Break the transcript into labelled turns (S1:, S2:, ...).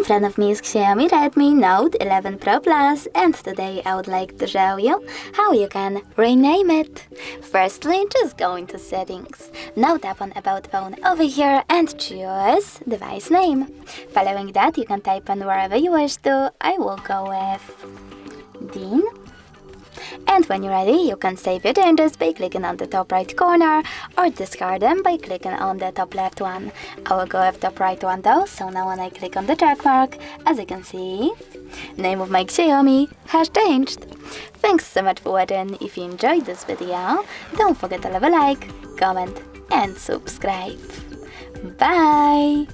S1: in front of me is Xiaomi Redmi Note 11 Pro Plus, and today I would like to show you how you can rename it. Firstly, just go into settings. Now tap on About Phone over here and choose device name. Following that, you can type in wherever you wish to. I will go with Dean. And when you're ready, you can save your changes by clicking on the top right corner or discard them by clicking on the top left one. I will go with top right one though, so now when I click on the check mark, as you can see, name of my Xiaomi has changed. Thanks so much for watching. If you enjoyed this video, don't forget to leave a like, comment and subscribe. Bye!